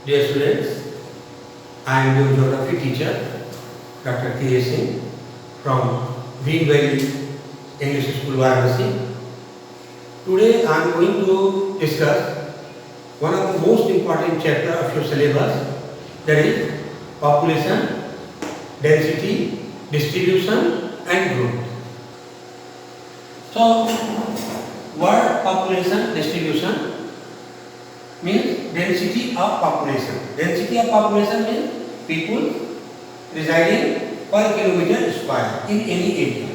Dear students, I am your geography teacher, Dr. K. A. Singh from Green Valley English School, Varanasi. Today I am going to discuss one of the most important chapter of your syllabus, that is population, density, distribution and growth. So, word population distribution means density of population. Density of population means people residing per kilometer square in any area.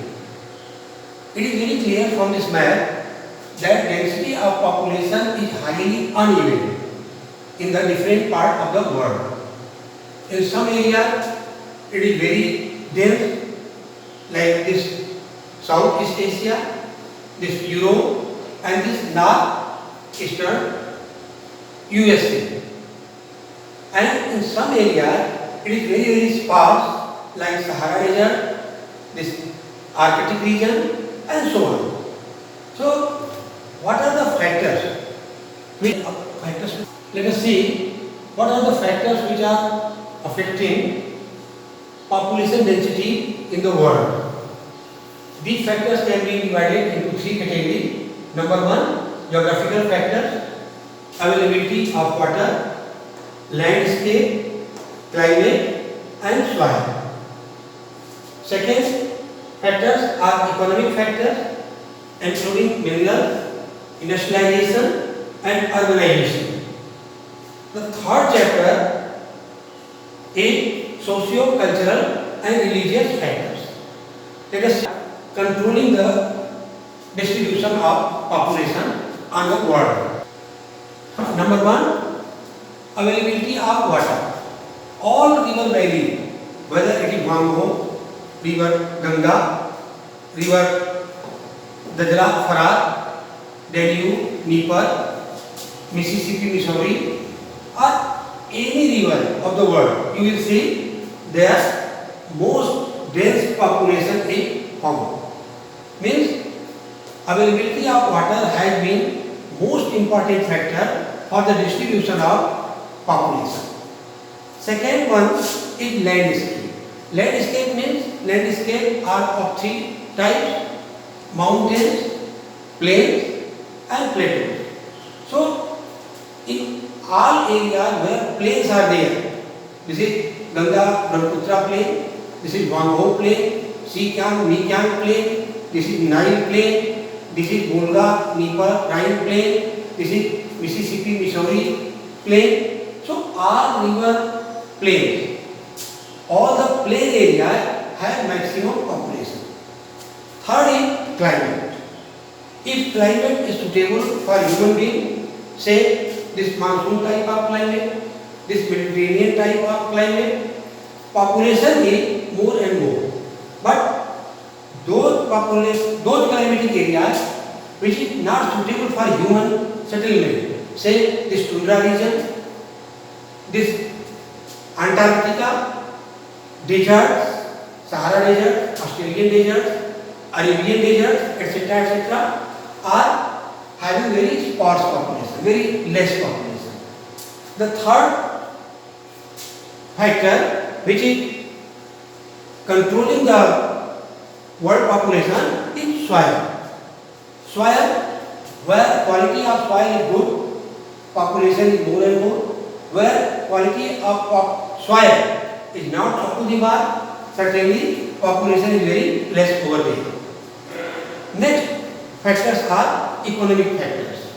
It is very clear from this map that density of population is highly uneven in the different part of the world. In some area it is very dense, like this Southeast Asia, this Europe and this Northeastern USA. And in some area it is very sparse, like Sahara Desert, this Arctic region and so on. So what are the factors? Let us see what are the factors which are affecting population density in the world. These factors can be divided into three categories. Number one, geographical factors, availability of water, landscape, climate and soil. Second, factors are economic factors including mineral, industrialization and urbanization. The third chapter is socio-cultural and religious factors. Let us controlling the distribution of population on the world. Number one, availability of water. All river valley, whether it is Gango, river Ganga, river Dajla, Farar, Danube, Dnieper, Mississippi, Missouri, or any river of the world, you will see their most dense population is found. Means availability of water has been most important factor for the distribution of population. Second one is landscape. Landscape means landscape are of three types: mountains, plains and plateaus. So in all areas where plains are there, this is Ganga Brahmaputra plain, this is Wangho plain, Sikyang Mikyang plain, this is Nile plain, this is Volga Dnieper Rhine plain, this is Mississippi Missouri plain. So all river plains, all the plain areas have maximum population. Third is climate. If climate is suitable for human being, say this monsoon type of climate, this Mediterranean type of climate, population is more and more. But those climatic areas which is not suitable for human settlement, say this tundra region, this Antarctica, deserts, Sahara desert, Australian desert, Arabian desert, etc., are having very sparse population, very less population. The third factor which is controlling the world population is soil. Soil, where quality of soil is good, population is more and more. Where quality of soil is not up to the mark, certainly population is very less over there. Next factors are economic factors.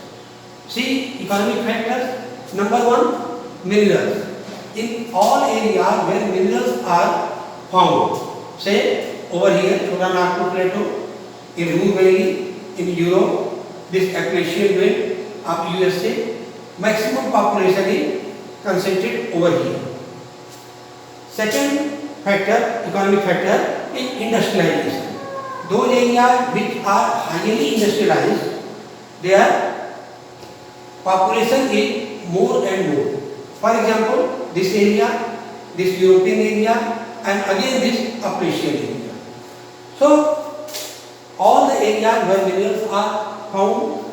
See economic factors. Number one, minerals. In all areas where minerals are found, say over here Chota Nagpur Plateau, in Ruhr Valley, in Europe, this Appalachian belt of USA, maximum population is concentrated over here. Second factor, economic factor, is industrialization. Those areas which are highly industrialized, their population is more and more. For example, this area, this European area, and again this Appalachian area. So all the areas where minerals are found,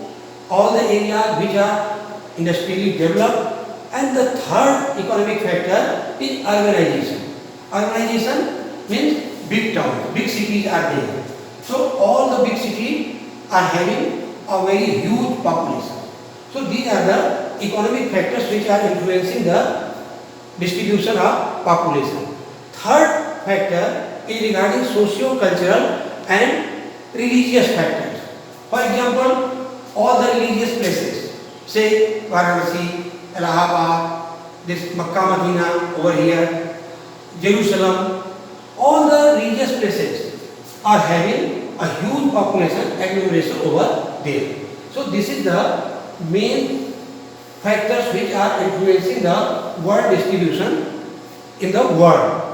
all the areas which are industrially developed, And the third economic factor is urbanization. Urbanization means big towns, big cities are there. So all the big cities are having a very huge population. So these are the economic factors which are influencing the distribution of population. Third factor is regarding socio-cultural and religious factors. For example, all the religious places, say Varanasi, Allahabad, this Makkah, Medina over here, Jerusalem, all the religious places are having a huge population agglomeration over there. So this is the main factors which are influencing the world distribution in the world.